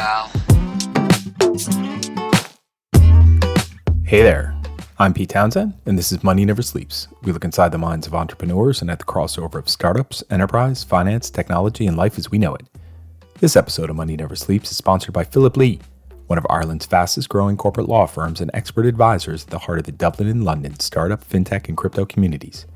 pal. Hey there, I'm Pete Townsend, and this is Money Never Sleeps. We look inside the minds of entrepreneurs and at the crossover of startups, enterprise, finance, technology, and life as we know it. This episode of Money Never Sleeps is sponsored by Philip Lee, one of Ireland's fastest growing corporate law firms and expert advisors at the heart of the Dublin and London startup, fintech, and crypto communities.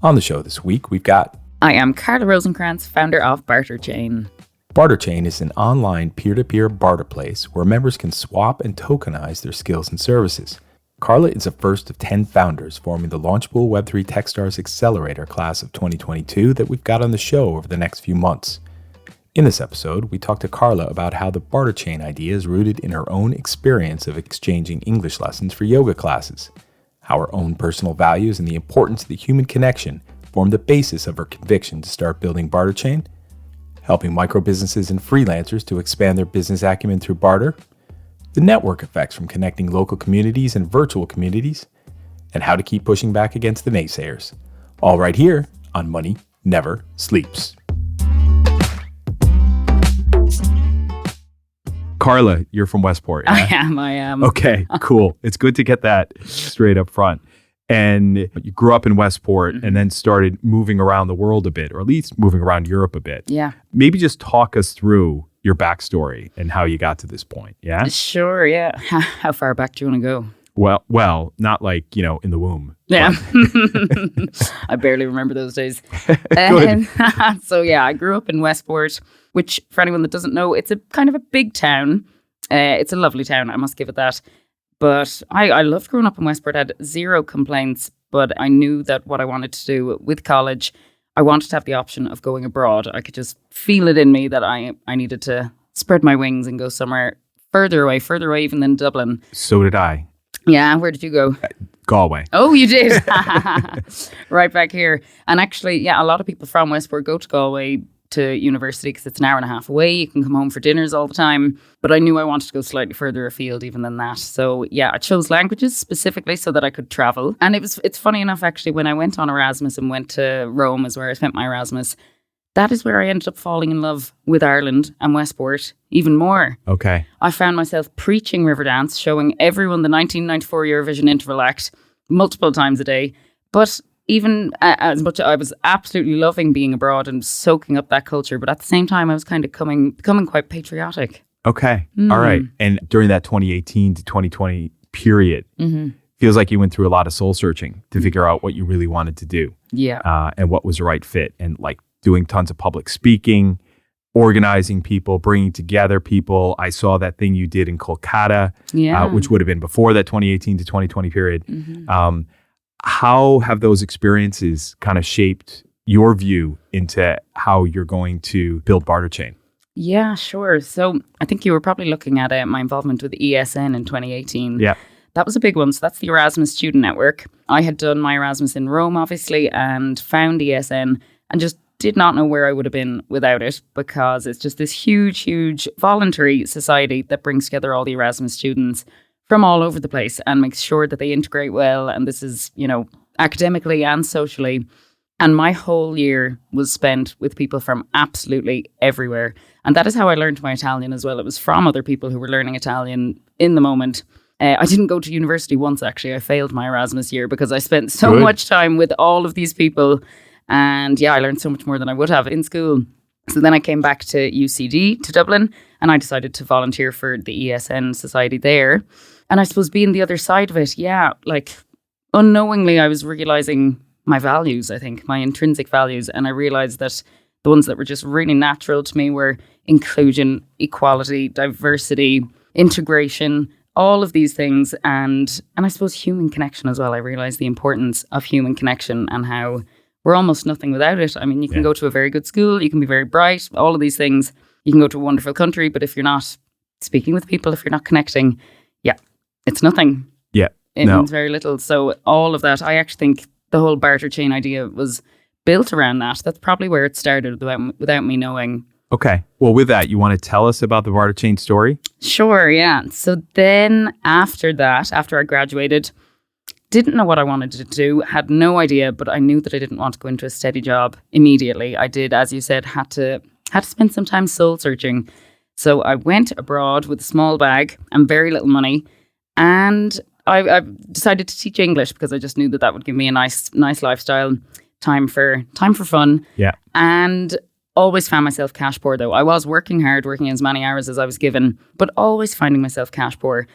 On the show this week, we've got... I am Carla Rosenkranz, founder of Barterchain. Barterchain is an online peer-to-peer barter place where members can swap and tokenize their skills and services. Carla is the first of 10 founders forming the Launchpool Web3 Techstars Accelerator class of 2022 that we've got on the show over the next few months. In this episode, we talk to Carla about how the Barterchain idea is rooted in her own experience of exchanging English lessons for yoga classes, how her own personal values and the importance of the human connection formed the basis of her conviction to start building Barterchain, helping micro-businesses and freelancers to expand their business acumen through barter, the network effects from connecting local communities and virtual communities, and how to keep pushing back against the naysayers. All right here on Money Never Sleeps. Carla, you're from Westport. Yeah? I am. Okay, cool. It's good to get that straight up front. And you grew up in Westport and then started moving around the world a bit, or at least moving around Europe a bit. Yeah. Maybe just talk us through your backstory and how you got to this point. Yeah? Sure, yeah. How far back do you want to go? Well, not like, in the womb. Yeah. I barely remember those days. Good. So yeah, I grew up in Westport, which for anyone that doesn't know, it's a kind of a big town. It's a lovely town, I must give it that. But I loved growing up in Westport. I had zero complaints, but I knew that what I wanted to do with college, I wanted to have the option of going abroad. I could just feel it in me that I needed to spread my wings and go somewhere further away even than Dublin. So did I. Yeah, where did you go? Galway. Oh, you did? Right back here. And actually, yeah, a lot of people from Westport go to Galway to university because it's an hour and a half away. You can come home for dinners all the time. But I knew I wanted to go slightly further afield even than that. So yeah, I chose languages specifically so that I could travel. And it's funny enough, actually, when I went on Erasmus and went to Rome is where I spent my Erasmus, that is where I ended up falling in love with Ireland and Westport even more. Okay. I found myself preaching Riverdance, showing everyone the 1994 Eurovision Interval Act multiple times a day. But even as much, I was absolutely loving being abroad and soaking up that culture. But at the same time, I was kind of becoming quite patriotic. Okay. All right. And during that 2018 to 2020 period, feels like you went through a lot of soul searching to figure out what you really wanted to do. Yeah. And what was the right fit. And like doing tons of public speaking, organizing people, bringing together people. I saw that thing you did in Kolkata, which would have been before that 2018 to 2020 period. How have those experiences kind of shaped your view into how you're going to build Barterchain? Yeah, sure. So I think you were probably looking at my involvement with ESN in 2018. Yeah. That was a big one. So that's the Erasmus Student Network. I had done my Erasmus in Rome, obviously, and found ESN and just did not know where I would have been without it, because it's just this huge, huge voluntary society that brings together all the Erasmus students from all over the place and makes sure that they integrate well. And this is, academically and socially. And my whole year was spent with people from absolutely everywhere. And that is how I learned my Italian as well. It was from other people who were learning Italian in the moment. I didn't go to university once, actually. I failed my Erasmus year because I spent so much time with all of these people. And yeah, I learned so much more than I would have in school. So then I came back to UCD, to Dublin, and I decided to volunteer for the ESN society there. And I suppose being the other side of it, unknowingly I was realizing my values, I think, my intrinsic values. And I realized that the ones that were just really natural to me were inclusion, equality, diversity, integration, all of these things. And I suppose human connection as well. I realized the importance of human connection and how we're almost nothing without it. I mean, you can go to a very good school, you can be very bright, all of these things. You can go to a wonderful country, but if you're not speaking with people, if you're not connecting, it's nothing. Yeah. It means very little. So all of that, I actually think the whole Barterchain idea was built around that. That's probably where it started without me knowing. Okay. Well, with that, you want to tell us about the Barterchain story? Sure, yeah. So then after that, after I graduated, didn't know what I wanted to do, had no idea, but I knew that I didn't want to go into a steady job immediately. I did, as you said, had to spend some time soul searching. So I went abroad with a small bag and very little money, and I decided to teach English because I just knew that would give me a nice lifestyle, time for fun. Yeah. And always found myself cash poor, though. I was working hard, working as many hours as I was given, but always finding myself cash poor.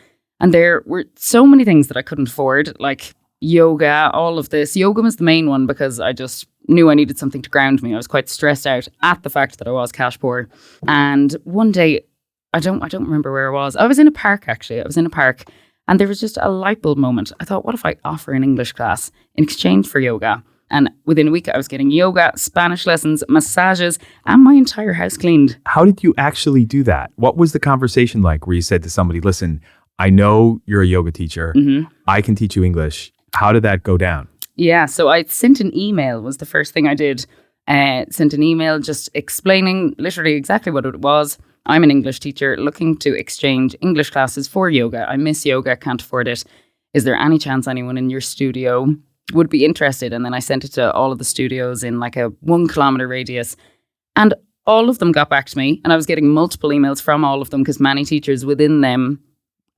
And there were so many things that I couldn't afford, like yoga, all of this. Yoga was the main one because I just knew I needed something to ground me. I was quite stressed out at the fact that I was cash poor. And one day, I don't remember where I was. I was in a park, actually. I was in a park, and there was just a light bulb moment. I thought, what if I offer an English class in exchange for yoga? And within a week, I was getting yoga, Spanish lessons, massages, and my entire house cleaned. How did you actually do that? What was the conversation like where you said to somebody, listen, I know you're a yoga teacher. Mm-hmm. I can teach you English. How did that go down? Yeah, so I sent an email was the first thing I did. Sent an email just explaining literally exactly what it was. I'm an English teacher looking to exchange English classes for yoga. I miss yoga, can't afford it. Is there any chance anyone in your studio would be interested? And then I sent it to all of the studios in like a 1 kilometer radius. And all of them got back to me. And I was getting multiple emails from all of them because many teachers within them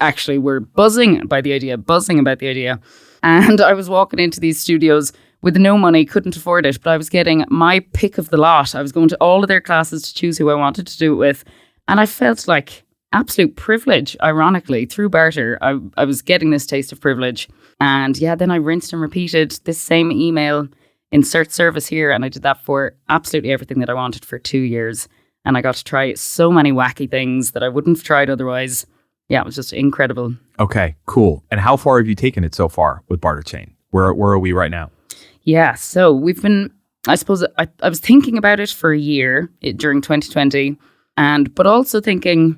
actually were buzzing about the idea. And I was walking into these studios with no money, couldn't afford it, but I was getting my pick of the lot. I was going to all of their classes to choose who I wanted to do it with. And I felt like absolute privilege, ironically, through barter. I was getting this taste of privilege. And yeah, then I rinsed and repeated this same email, insert service here. And I did that for absolutely everything that I wanted for 2 years. And I got to try so many wacky things that I wouldn't have tried otherwise. Yeah, it was just incredible. Okay, cool. And how far have you taken it so far with Barterchain? Where are we right now? Yeah, so we've been, I suppose, I was thinking about it for a year during 2020, but also thinking,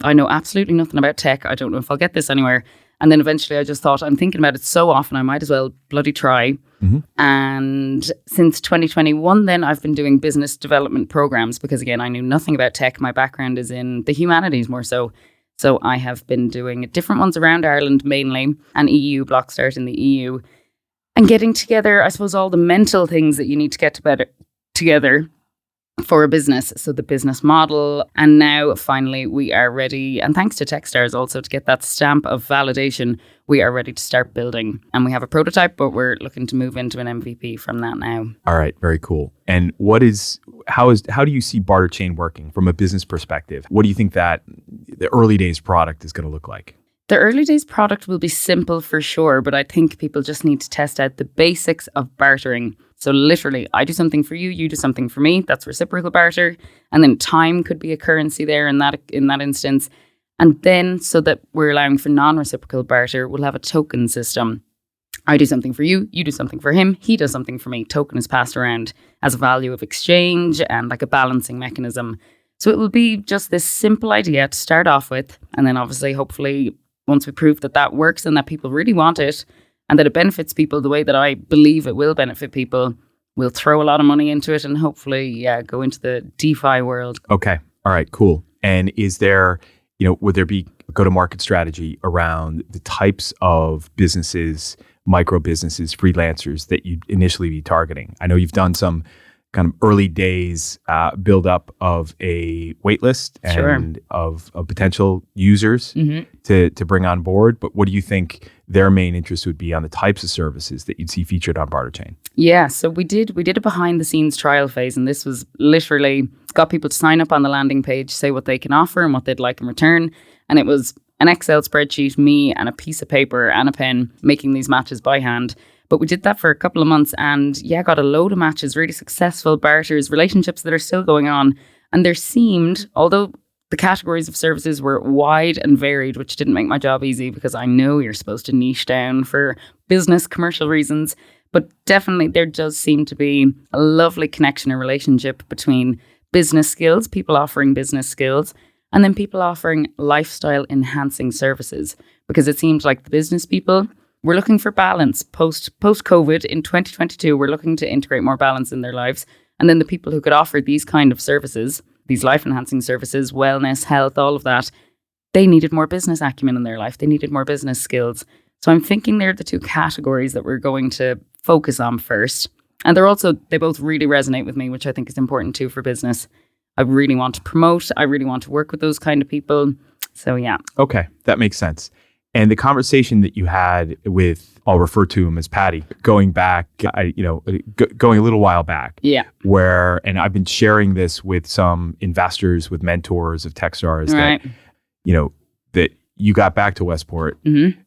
I know absolutely nothing about tech. I don't know if I'll get this anywhere. And then eventually I just thought, I'm thinking about it so often, I might as well bloody try. Mm-hmm. And since 2021, then I've been doing business development programs because, again, I knew nothing about tech. My background is in the humanities more so. So I have been doing different ones around Ireland mainly, and EU, block start in the EU, and getting together, I suppose, all the mental things that you need to get together for a business. So the business model, and now finally we are ready, and thanks to Techstars also to get that stamp of validation, we are ready to start building. And we have a prototype, but we're looking to move into an MVP from that now. All right, very cool. And how do you see Barterchain working from a business perspective? What do you think that the early days product is going to look like? The early days product will be simple for sure, but I think people just need to test out the basics of bartering. So literally, I do something for you, you do something for me. That's reciprocal barter. And then time could be a currency there in that instance. And then so that we're allowing for non-reciprocal barter, we'll have a token system. I do something for you, you do something for him, he does something for me. Token is passed around as a value of exchange and like a balancing mechanism. So it will be just this simple idea to start off with. And then obviously, hopefully, once we prove that works and that people really want it and that it benefits people the way that I believe it will benefit people, we'll throw a lot of money into it and hopefully, go into the DeFi world. Okay. All right, cool. And is there, would there be a go-to-market strategy around the types of businesses, micro businesses, freelancers that you'd initially be targeting? I know you've done some kind of early days build up of a wait list and of potential users to bring on board. But what do you think their main interest would be on the types of services that you'd see featured on Barterchain? Yeah, so we did a behind the scenes trial phase, and this was literally got people to sign up on the landing page, say what they can offer and what they'd like in return. And it was an Excel spreadsheet, me and a piece of paper and a pen making these matches by hand. But we did that for a couple of months and got a load of matches, really successful barters, relationships that are still going on. And there seemed, although the categories of services were wide and varied, which didn't make my job easy because I know you're supposed to niche down for business, commercial reasons. But definitely there does seem to be a lovely connection and relationship between business skills, people offering business skills, and then people offering lifestyle enhancing services. Because it seems like the business people, we're looking for balance post-COVID in 2022. We're looking to integrate more balance in their lives. And then the people who could offer these kind of services, these life-enhancing services, wellness, health, all of that, they needed more business acumen in their life. They needed more business skills. So I'm thinking they're the two categories that we're going to focus on first. And they both really resonate with me, which I think is important too for business. I really want to promote. I really want to work with those kind of people. So yeah. Okay, that makes sense. And the conversation that you had with, I'll refer to him as Patty, going back, going a little while back. Yeah. And I've been sharing this with some investors, with mentors of Techstars, right. that you got back to Westport. Mm-hmm.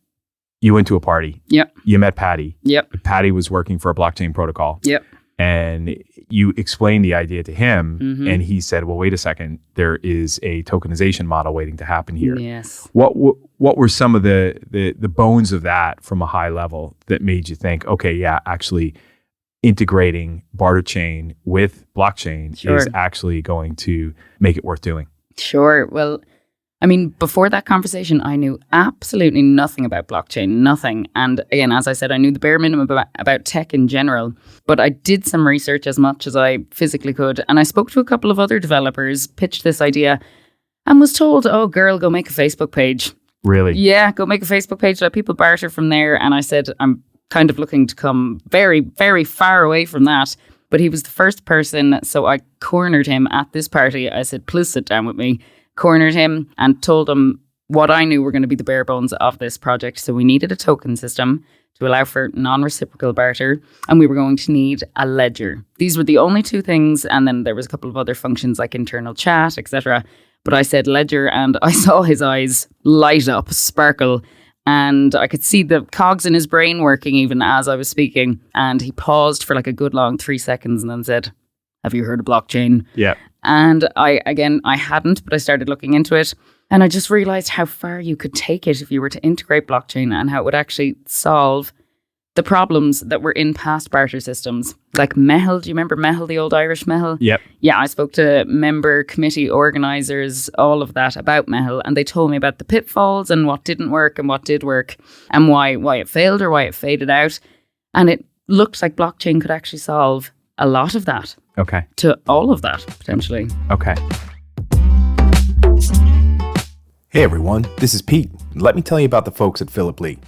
You went to a party. Yep. You met Patty. Yep. Patty was working for a blockchain protocol. Yep. And you explained the idea to him, mm-hmm. and he said, well, wait a second, there is a tokenization model waiting to happen here. Yes. What were some of the bones of that from a high level that made you think, okay, yeah, actually integrating Barterchain with blockchain is actually going to make it worth doing? Sure. Well, I mean, before that conversation, I knew absolutely nothing about blockchain, nothing. And again, as I said, I knew the bare minimum about tech in general, but I did some research as much as I physically could. And I spoke to a couple of other developers, pitched this idea, and was told, oh, girl, go make a Facebook page. Really? Yeah, go make a Facebook page, let people barter from there. And I said, I'm kind of looking to come very, very far away from that. But he was the first person, so I cornered him at this party. I said, please sit down with me. Cornered him and told him what I knew were going to be the bare bones of this project. So we needed a token system to allow for non-reciprocal barter, and we were going to need a ledger. These were the only two things, and then there was a couple of other functions like internal chat, etc. But I said ledger, and I saw his eyes light up, sparkle, and I could see the cogs in his brain working even as I was speaking. And he paused for like a good long 3 seconds and then said, have you heard of blockchain? Yeah. And I hadn't, but I started looking into it. And I just realized how far you could take it if you were to integrate blockchain and how it would actually solve the problems that were in past barter systems. Like Mehel, do you remember Mehel, the old Irish Mehel? Yep. Yeah, I spoke to member committee organisers, all of that about Mehel, and they told me about the pitfalls and what didn't work and what did work and why it failed or why it faded out. And it looked like blockchain could actually solve a lot of that. Okay. To all of that, potentially. Okay. Hey everyone, this is Pete. Let me tell you about the folks at Philip Lee.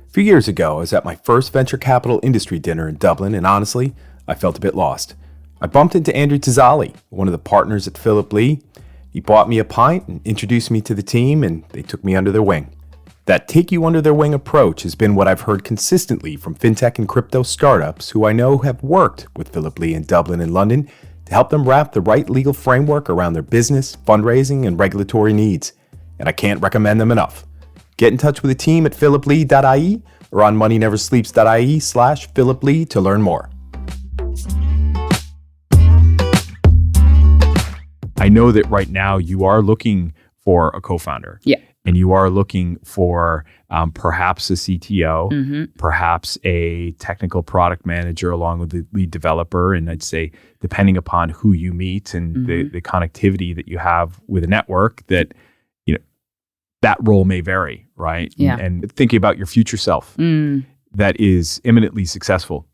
A few years ago, I was at my first venture capital industry dinner in Dublin, and honestly, I felt a bit lost. I bumped into Andrew Tizali, one of the partners at Philip Lee. He bought me a pint and introduced me to the team, and they took me under their wing. That take you under their wing approach has been what I've heard consistently from fintech and crypto startups who I know have worked with Philip Lee in Dublin and London to help them wrap the right legal framework around their business, fundraising, and regulatory needs. And I can't recommend them enough. Get in touch with the team at philiplee.ie or on moneyneversleeps.ie/Philip Lee to learn more. I know that right now you are looking for a co-founder. Yeah. And you are looking for perhaps a CTO, mm-hmm. perhaps a technical product manager along with the lead developer. And I'd say, depending upon who you meet and mm-hmm. the connectivity that you have with a network, that that role may vary, right? Yeah. And thinking about your future self that is imminently successful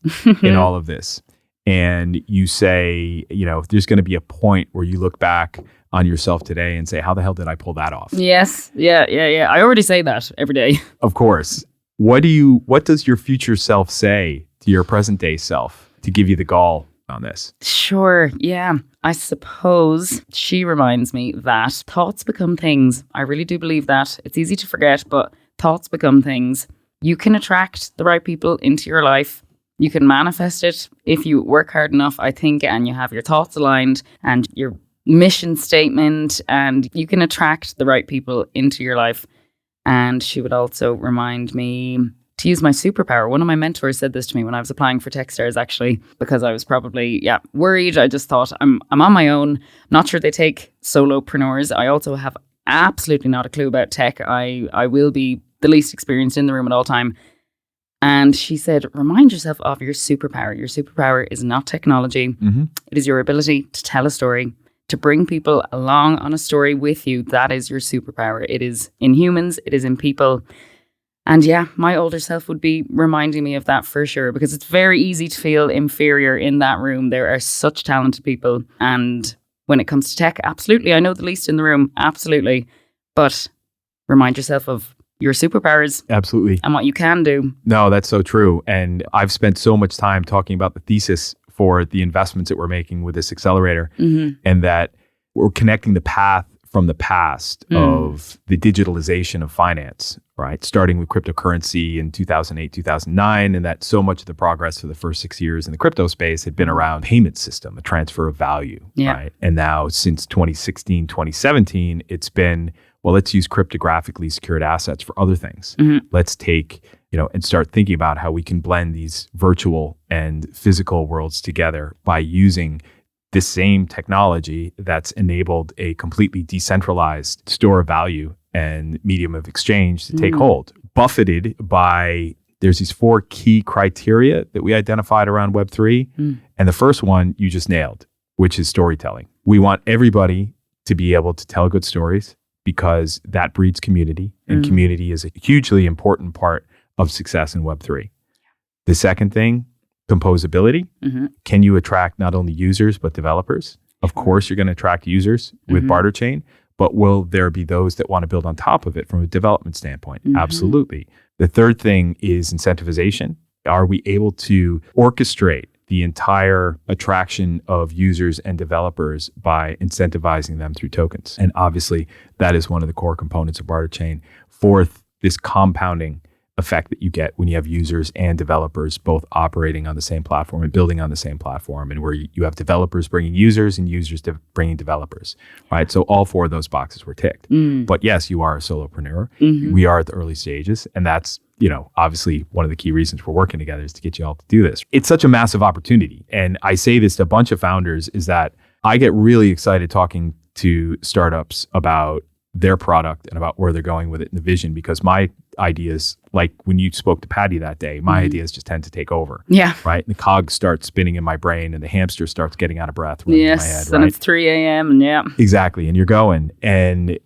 in all of this. And you say, there's going to be a point where you look back on yourself today and say, how the hell did I pull that off? Yes. Yeah. I already say that every day. Of course. What does your future self say to your present day self to give you the gall on this? Sure. Yeah. I suppose she reminds me that thoughts become things. I really do believe that. It's easy to forget, but thoughts become things. You can attract the right people into your life. You can manifest it if you work hard enough, I think, and you have your thoughts aligned and your mission statement, and you can attract the right people into your life. And she would also remind me to use my superpower. One of my mentors said this to me when I was applying for Techstars, actually, because I was probably worried. I just thought I'm on my own. Not sure they take solopreneurs. I also have absolutely not a clue about tech. I will be the least experienced in the room at all time. And she said, remind yourself of your superpower. Your superpower is not technology. Mm-hmm. It is your ability to tell a story, to bring people along on a story with you. That is your superpower. It is in humans. It is in people. And yeah, my older self would be reminding me of that for sure, because it's very easy to feel inferior in that room. There are such talented people. And when it comes to tech, absolutely. I know the least in the room. Absolutely. But remind yourself of your superpowers. Absolutely. And what you can do. No, that's so true. And I've spent so much time talking about the thesis for the investments that we're making with this accelerator, mm-hmm. and that we're connecting the path from the past of the digitalization of finance, right? Starting with cryptocurrency in 2008, 2009, and that so much of the progress for the first 6 years in the crypto space had been around payment system, a transfer of value, right? And now since 2016, 2017, it's been, well, let's use cryptographically secured assets for other things. Let's take, and start thinking about how we can blend these virtual and physical worlds together by using the same technology that's enabled a completely decentralized store of value and medium of exchange to take hold. Buffeted by, there's these 4 key criteria that we identified around Web3. And the first one you just nailed, which is storytelling. We want everybody to be able to tell good stories because that breeds community, and community is a hugely important part of success in Web3. The second thing, composability. Can you attract not only users, but developers? Of course, you're going to attract users with Barterchain, but will there be those that want to build on top of it from a development standpoint? Absolutely. The third thing is incentivization. Are we able to orchestrate the entire attraction of users and developers by incentivizing them through tokens? And obviously, that is one of the core components of Barterchain. Fourth, this compounding effect that you get when you have users and developers both operating on the same platform and building on the same platform, and where you have developers bringing users and users bringing developers, right? So all 4 of those boxes were ticked. But yes, you are a solopreneur. We are at the early stages, and that's, obviously one of the key reasons we're working together is to get you all to do this. It's such a massive opportunity. And I say this to a bunch of founders, is that I get really excited talking to startups about their product and about where they're going with it and the vision, because my ideas, like when you spoke to Patty that day, my ideas just tend to take over. Right. And the cogs start spinning in my brain and the hamster starts getting out of breath. In my head, and it's 3 a.m. and Exactly. And you're going. And,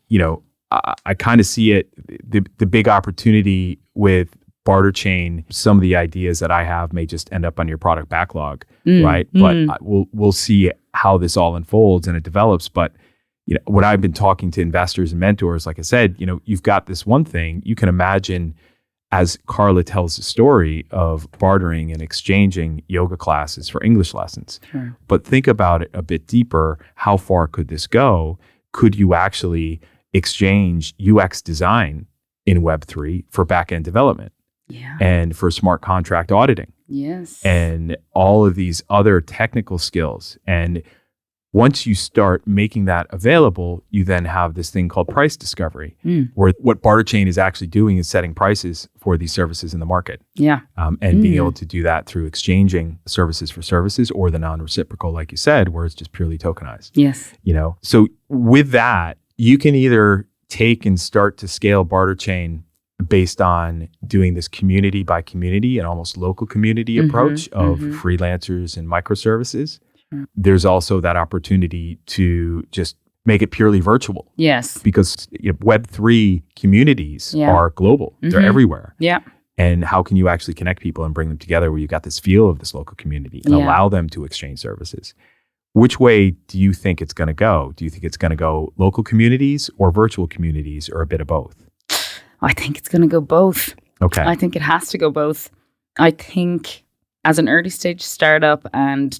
I kind of see it, the big opportunity with Barterchain, some of the ideas that I have may just end up on your product backlog, right? But we'll see how this all unfolds and it develops. But what I've been talking to investors and mentors, like I said, you've got this one thing. You can imagine, as Carla tells the story of bartering and exchanging yoga classes for English lessons. But think about it a bit deeper. How far could this go? Could you actually exchange UX design in Web3 for back-end development? And for smart contract auditing? And all of these other technical skills. And once you start making that available, you then have this thing called price discovery, where what Barterchain is actually doing is setting prices for these services in the market. And being able to do that through exchanging services for services, or the non-reciprocal, like you said, where it's just purely tokenized. So with that, you can either take and start to scale Barterchain based on doing this community by community and almost local community approach of freelancers and microservices. There's also that opportunity to just make it purely virtual. Because Web3 communities are global. They're everywhere. And how can you actually connect people and bring them together where you got this feel of this local community and allow them to exchange services? Which way do you think it's going to go? Do you think it's going to go local communities or virtual communities, or a bit of both? I think it's going to go both. Okay. I think it has to go both. I think as an early stage startup and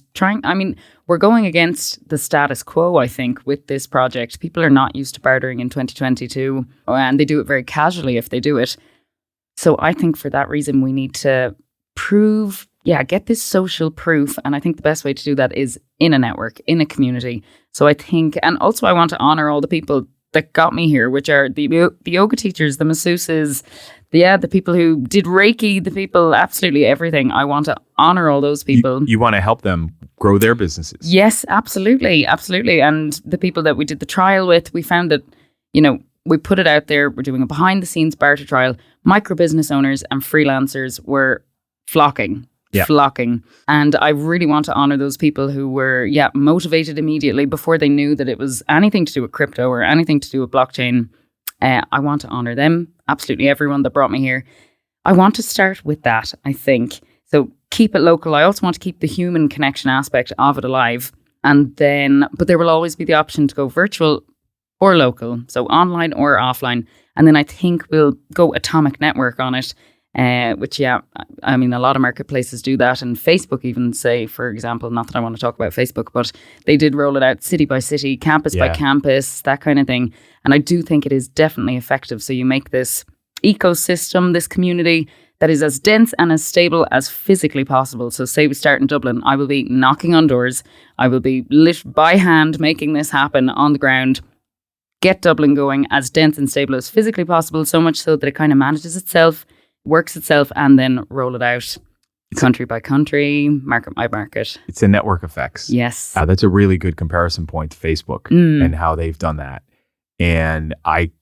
we're going against the status quo, I think, with this project. People are not used to bartering in 2022, and they do it very casually if they do it. So I think for that reason, we need to get this social proof. And I think the best way to do that is in a network, in a community. So I think, and also I want to honor all the people that got me here, which are the yoga teachers, the masseuses, the people who did Reiki, the people, absolutely everything. I want to honor all those people. You want to help them grow their businesses. Yes, absolutely. Absolutely. And the people that we did the trial with, we found that, we put it out there. We're doing a behind the scenes barter trial. Micro business owners and freelancers were flocking. And I really want to honor those people who were, motivated immediately before they knew that it was anything to do with crypto or anything to do with blockchain. I want to honor them. Absolutely everyone that brought me here. I want to start with that, I think. So keep it local. I also want to keep the human connection aspect of it alive. And then, but there will always be the option to go virtual or local. So online or offline. And then I think we'll go atomic network on it. which, I mean, a lot of marketplaces do that. And Facebook even say, for example, not that I want to talk about Facebook, but they did roll it out city by city, campus by campus, that kind of thing. And I do think it is definitely effective. So you make this ecosystem, this community that is as dense and as stable as physically possible. So say we start in Dublin, I will be knocking on doors. I will be lit by hand making this happen on the ground. Get Dublin going as dense and stable as physically possible, so much so that it kind of manages itself, works itself, and then roll it out country by country, market by market. It's a network effects. Yes. That's a really good comparison point to Facebook and how they've done that. And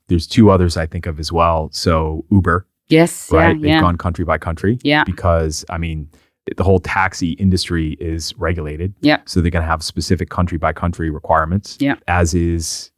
there's two others I think of as well. So Uber. Yes. Right. Yeah, They've gone country by country. Yeah. Because, I mean, the whole taxi industry is regulated. Yeah. So they're going to have specific country by country requirements. Yeah. As is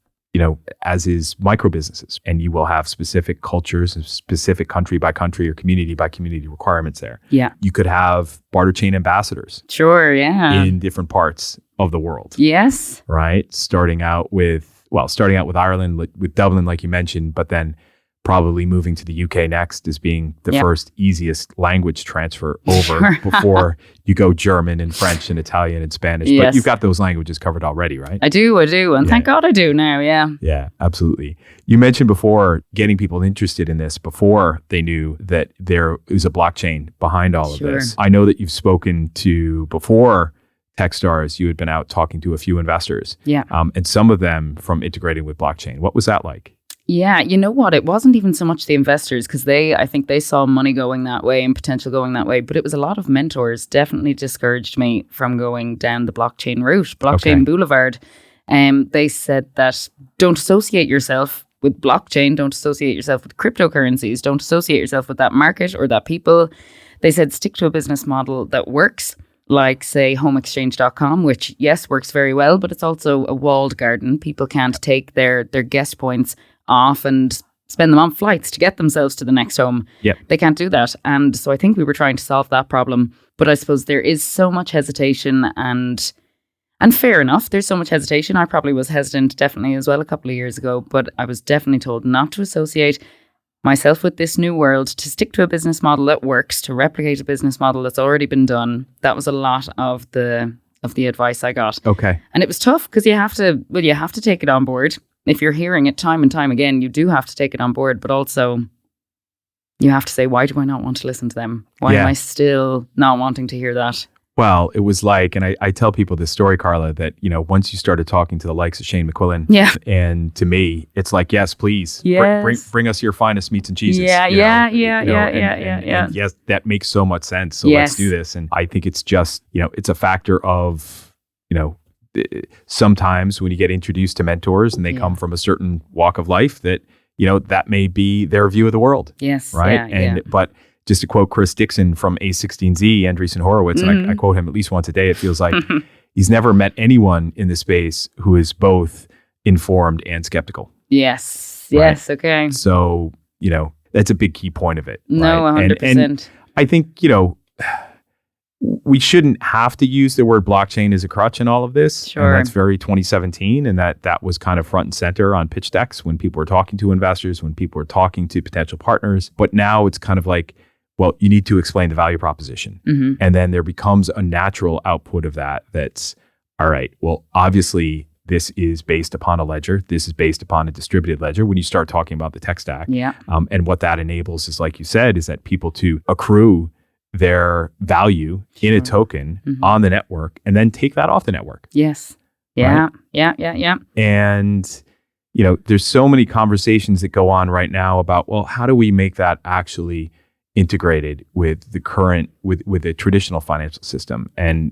micro businesses. And you will have specific cultures and specific country by country or community by community requirements there. Yeah. You could have Barterchain ambassadors. Sure. Yeah. In different parts of the world. Yes. Right. Starting out with Ireland, with Dublin, like you mentioned, but then probably moving to the UK next as being the first easiest language transfer over before you go German and French and Italian and Spanish. Yes. But you've got those languages covered already, right? I do. And thank God I do now. Yeah. Yeah, absolutely. You mentioned before getting people interested in this before they knew that there is a blockchain behind all of this. I know that you've spoken to, before Techstars, you had been out talking to a few investors. Yeah. And some of them from integrating with blockchain. What was that like? Yeah, you know what? It wasn't even so much the investors, because I think they saw money going that way and potential going that way. But it was a lot of mentors definitely discouraged me from going down the blockchain route, blockchain boulevard. They said that don't associate yourself with blockchain, don't associate yourself with cryptocurrencies, don't associate yourself with that market or that people. They said stick to a business model that works, like, say, homeexchange.com, which, yes, works very well, but it's also a walled garden. People can't take their guest points off and spend them on flights to get themselves to the next home. Yep. They can't do that. And so I think we were trying to solve that problem. But I suppose there is so much hesitation, and fair enough, there's so much hesitation. I probably was hesitant definitely as well a couple of years ago, but I was definitely told not to associate myself with this new world, to stick to a business model that works, to replicate a business model that's already been done. That was a lot of the advice I got. Okay. And it was tough because you have to take it on board. If you're hearing it time and time again, you do have to take it on board, but also you have to say, why do I not want to listen to them? Why am I still not wanting to hear that? Well, it was like, and I tell people this story, Carla, that, once you started talking to the likes of Shane McQuillan, and to me, it's like, yes, please, bring us your finest meats and cheeses. And yes, that makes so much sense. So let's do this. And I think it's just, it's a factor of, sometimes when you get introduced to mentors and they come from a certain walk of life, that, that may be their view of the world. Yes. Right. But just to quote Chris Dixon from A16Z, Andreessen Horowitz, and I quote him at least once a day, it feels like he's never met anyone in the space who is both informed and skeptical. Yes. Right? Yes. Okay. So, that's a big key point of it. No, right? 100%. And I think, we shouldn't have to use the word blockchain as a crutch in all of this. Sure. And that's very 2017. And that was kind of front and center on pitch decks when people were talking to investors, when people were talking to potential partners. But now it's kind of like, well, you need to explain the value proposition. Mm-hmm. And then there becomes a natural output of that's, all right, well, obviously this is based upon a ledger. This is based upon a distributed ledger when you start talking about the tech stack. Yeah. And what that enables is, like you said, is that people to accrue their value in a token on the network and then take that off the network. Yes. Yeah. Right? Yeah. And, there's so many conversations that go on right now about, well, how do we make that actually integrated with the current, with a traditional financial system? And,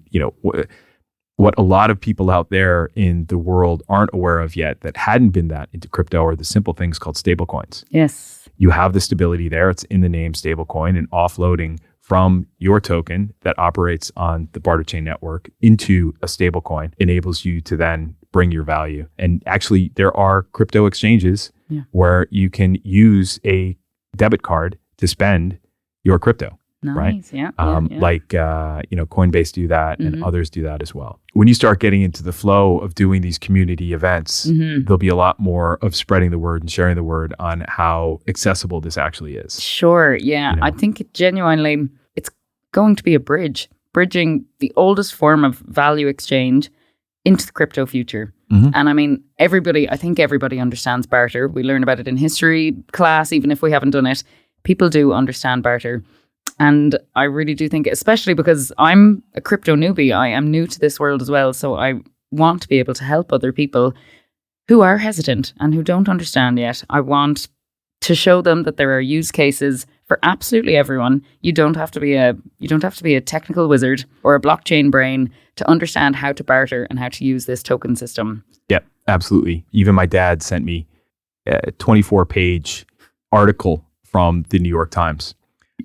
what a lot of people out there in the world aren't aware of yet that hadn't been that into crypto are the simple things called stablecoins. Yes. You have the stability there. It's in the name stablecoin, and offloading from your token that operates on the Barterchain network into a stablecoin enables you to then bring your value. And actually, there are crypto exchanges where you can use a debit card to spend your crypto. Nice. Right? Yeah. Like, Coinbase do that and others do that as well. When you start getting into the flow of doing these community events, there'll be a lot more of spreading the word and sharing the word on how accessible this actually is. Sure. Yeah. I think it's going to be a bridging the oldest form of value exchange into the crypto future. And I mean, I think everybody understands barter. We learn about it in history class, even if we haven't done it. People do understand barter. And I really do think, especially because I'm a crypto newbie, I am new to this world as well. So I want to be able to help other people who are hesitant and who don't understand yet. I want to show them that there are use cases for absolutely everyone. You don't have to be a technical wizard or a blockchain brain to understand how to barter and how to use this token system. Yeah, absolutely. Even my dad sent me a 24-page article from the New York Times.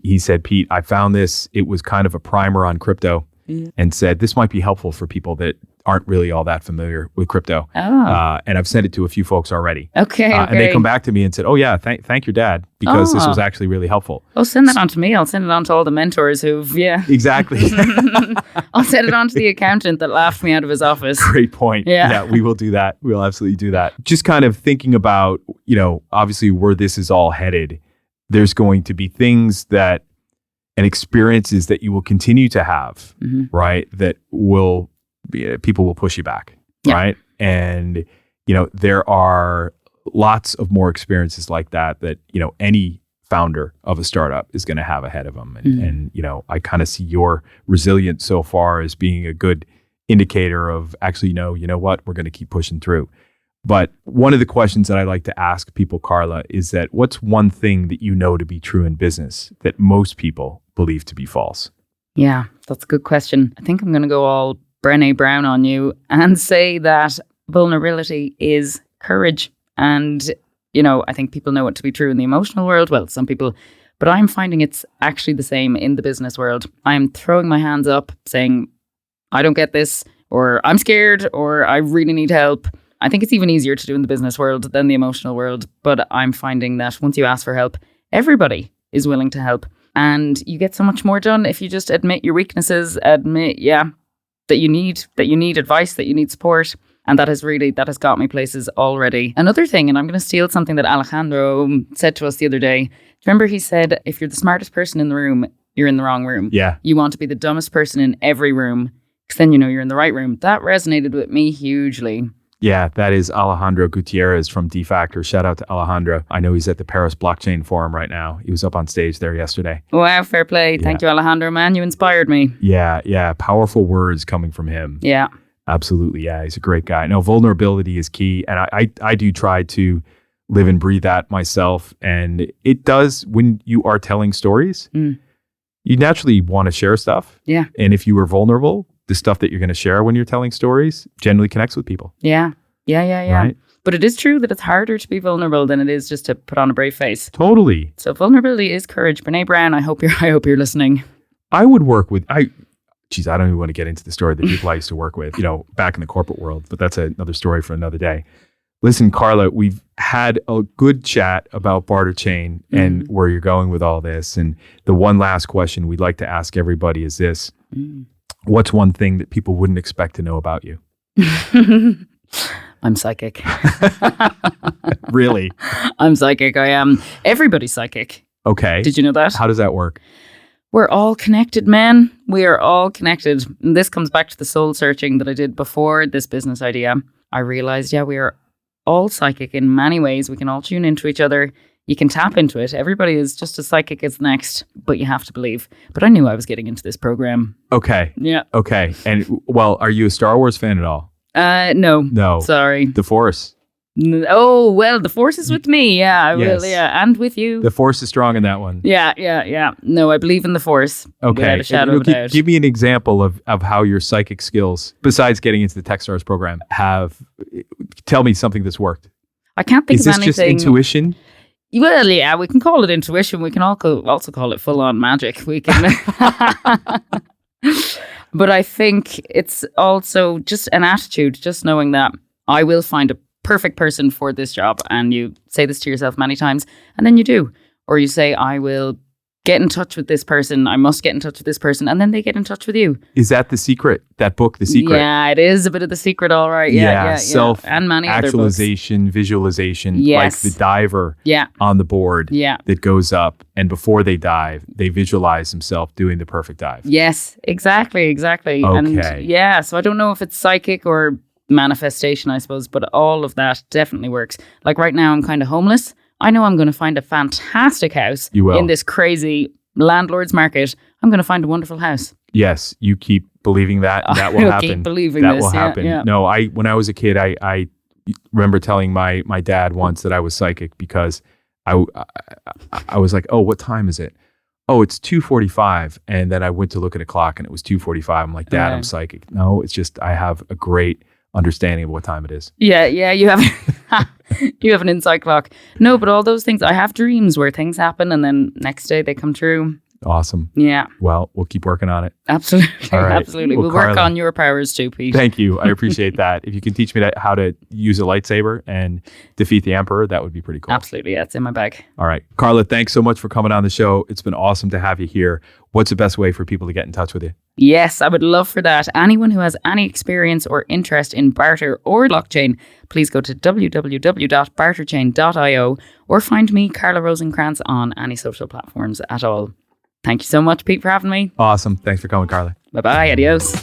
He said, Pete, I found this. It was kind of a primer on crypto and said, this might be helpful for people that aren't really all that familiar with crypto. And I've sent it to a few folks already. Okay. And they come back to me and said, oh yeah, thank your dad, because this was actually really helpful. Oh, send that on to me. I'll send it on to all the mentors Exactly. I'll send it on to the accountant that laughed me out of his office. Great point. Yeah, we will do that. We'll absolutely do that. Just kind of thinking about, obviously where this is all headed. There's going to be things and experiences that you will continue to have, right? That people will push you back, right? And, there are lots of more experiences like that, any founder of a startup is going to have ahead of them. And I kind of see your resilience so far as being a good indicator of actually, you know what, we're going to keep pushing through. But one of the questions that I like to ask people, Carla, is that what's one thing that you know to be true in business that most people believe to be false? Yeah, that's a good question. I think I'm going to go all Brené Brown on you and say that vulnerability is courage. And, I think people know it to be true in the emotional world. Well, some people, but I'm finding it's actually the same in the business world. I'm throwing my hands up saying, I don't get this, or I'm scared, or I really need help. I think it's even easier to do in the business world than the emotional world. But I'm finding that once you ask for help, everybody is willing to help. And you get so much more done if you just admit your weaknesses, admit, that you need advice, that you need support. And that has got me places already. Another thing, and I'm going to steal something that Alejandro said to us the other day. Remember, he said, if you're the smartest person in the room, you're in the wrong room. Yeah. You want to be the dumbest person in every room, because then you're in the right room. That resonated with me hugely. Yeah, that is Alejandro Gutierrez from D-Factor. Shout out to Alejandro. I know he's at the Paris Blockchain Forum right now. He was up on stage there yesterday. Wow, fair play. Thank you, Alejandro, man. You inspired me. Yeah. Powerful words coming from him. Yeah. Absolutely. Yeah, he's a great guy. No, vulnerability is key. And I do try to live and breathe that myself. And it does, when you are telling stories, you naturally want to share stuff. Yeah. And if you are vulnerable, the stuff that you're going to share when you're telling stories generally connects with people. Yeah. Right? But it is true that it's harder to be vulnerable than it is just to put on a brave face. Totally. So vulnerability is courage. Brené Brown, I hope you're listening. I would work with, I don't even want to get into the story of the people I used to work with, back in the corporate world, but that's another story for another day. Listen, Carla, we've had a good chat about Barterchain and where you're going with all this. And the one last question we'd like to ask everybody is this. What's one thing that people wouldn't expect to know about you? I'm psychic. Really? I'm psychic. I am. Everybody's psychic. Okay. Did you know that? How does that work? We're all connected, man. We are all connected. And this comes back to the soul searching that I did before this business idea. I realized, we are all psychic in many ways. We can all tune into each other. You can tap into it. Everybody is just as psychic as the next, but you have to believe. But I knew I was getting into this program. Okay. Yeah. Okay. And are you a Star Wars fan at all? No. Sorry. The Force. Oh, well, the Force is with me. Yeah, I will. Yeah, and with you. The Force is strong in that one. Yeah. No, I believe in the Force. Okay. Without a shadow of a doubt. Give me an example of how your psychic skills, besides getting into the TechStars program, tell me something that's worked. I can't think of anything. Is this just intuition? Well, yeah, we can call it intuition. We can also call it full-on magic. We can. But I think it's also just an attitude, just knowing that I will find a perfect person for this job. And you say this to yourself many times, and then you do. Or you say, I will get in touch with this person. I must get in touch with this person. And then they get in touch with you. Is that the secret? That book, The Secret? Yeah, it is a bit of the secret. All right. Yeah. Self and many other books. actualization, visualization, Yes. like the diver on the board that goes up. And before they dive, they visualize themselves doing the perfect dive. Yes, exactly. Okay. And so I don't know if it's psychic or manifestation, I suppose, but all of that definitely works. Like right now, I'm kind of homeless. I know I'm going to find a fantastic house in this crazy landlord's market. I'm going to find a wonderful house. Yes, you keep believing that. And that will happen. Keep believing that this. will happen. Yeah. No, when I was a kid, I remember telling my dad once that I was psychic because I was like, oh, what time is it? Oh, it's 2:45. And then I went to look at a clock and it was 2:45. I'm like, Dad, I'm psychic. No, it's just I have a great understanding of what time it is. Yeah, you have you have an inside clock. No, but all those things, I have dreams where things happen and then next day they come true. Awesome. Yeah. Well, we'll keep working on it. Absolutely. All right. Absolutely. Well, We'll work Carla, on your powers too, Pete. Thank you. I appreciate that. If you can teach me how to use a lightsaber and defeat the Emperor, that would be pretty cool. Absolutely. Yeah, it's in my bag. All right. Carla, thanks so much for coming on the show. It's been awesome to have you here. What's the best way for people to get in touch with you? Yes, I would love for that. Anyone who has any experience or interest in barter or blockchain, please go to www.barterchain.io or find me, Carla Rosenkranz, on any social platforms at all. Thank you so much, Pete, for having me. Awesome. Thanks for coming, Carla. Bye-bye. Adios.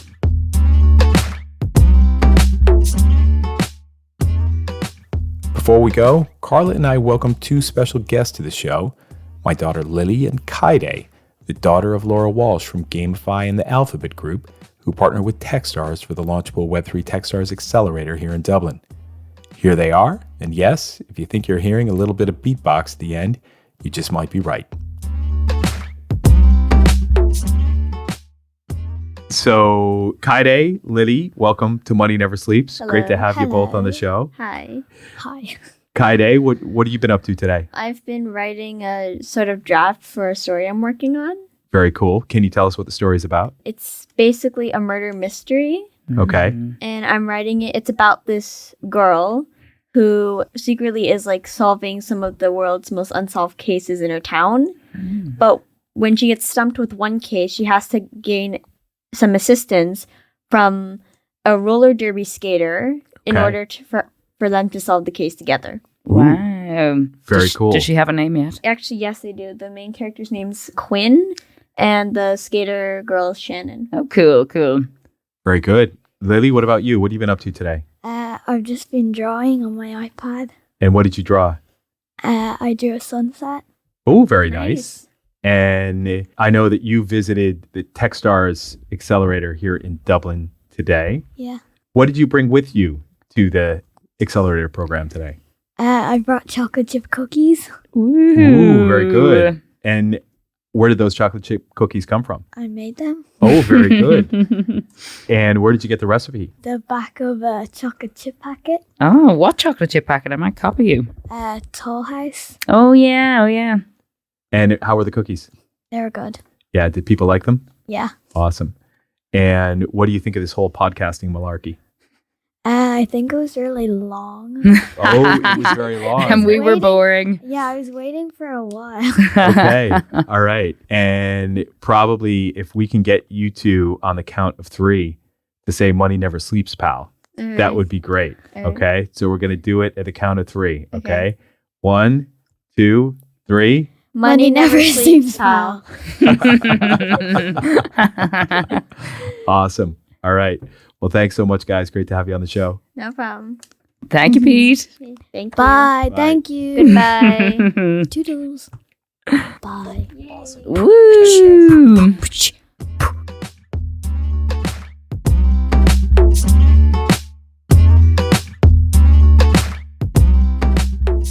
Before we go, Carla and I welcome two special guests to the show, my daughter Lily and Kaide, the daughter of Laura Walsh from Gamify and the Alphabet Group, who partner with Techstars for the Launchable Web3 Techstars Accelerator here in Dublin. Here they are, and yes, if you think you're hearing a little bit of beatbox at the end, you just might be right. So, Kaide, Lily, welcome to Money Never Sleeps. Hello. Great to have you both on the show. Hi. Kaide, what have you been up to today? I've been writing a sort of draft for a story I'm working on. Very cool. Can you tell us what the story is about? It's basically a murder mystery, Okay. and I'm writing it. It's about this girl who secretly is like solving some of the world's most unsolved cases in her town. But when she gets stumped with one case, she has to gain some assistance from a roller derby skater in Okay. order for them to solve the case together. Wow. Very cool. Does she have a name yet? Actually, yes, they do. The main character's name's Quinn, and the skater girl is Shannon. Oh, cool. Very good. Lily, what about you? What have you been up to today? I've just been drawing on my iPad. And what did you draw? I drew a sunset. Oh, very nice. And I know that you visited the Techstars Accelerator here in Dublin today. Yeah. What did you bring with you to the Accelerator program today? I brought chocolate chip cookies. Ooh, very good. And where did those chocolate chip cookies come from? I made them. Oh, very good. And where did you get the recipe? The back of a chocolate chip packet. Oh, what chocolate chip packet? I might copy you. Toll House. Oh, yeah. And how were the cookies? They were good. Yeah, did people like them? Yeah. Awesome. And what do you think of this whole podcasting malarkey? I think it was really long. Oh, it was very long. And we were boring. Yeah, I was waiting for a while. Okay. All right. And probably if we can get you two on the count of 3 to say money never sleeps, pal, that would be great. Okay. So we're going to do it at the count of 3. Okay. 1, 2, 3. Money never sleeps, pal. Awesome. All right. Well, thanks so much, guys. Great to have you on the show. No problem. Thank you, Pete. Thank you. Bye. Bye. Thank you. Goodbye. Toodles. Bye. Woo!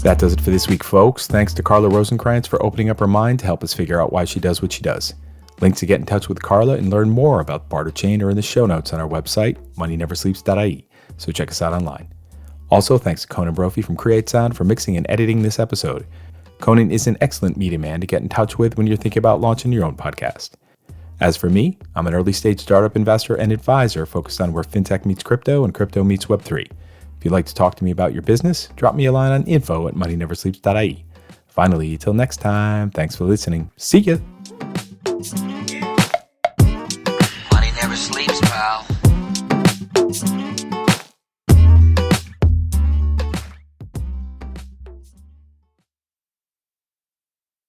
That does it for this week, folks. Thanks to Carla Rosenkranz for opening up her mind to help us figure out why she does what she does. Links to get in touch with Carla and learn more about Barterchain are in the show notes on our website, moneyneversleeps.ie, so check us out online. Also, thanks to Conan Brophy from Create Sound for mixing and editing this episode. Conan is an excellent media man to get in touch with when you're thinking about launching your own podcast. As for me, I'm an early-stage startup investor and advisor focused on where fintech meets crypto and crypto meets Web3. If you'd like to talk to me about your business, drop me a line on info@moneyneversleeps.ie. Finally, till next time, thanks for listening. See ya! pal.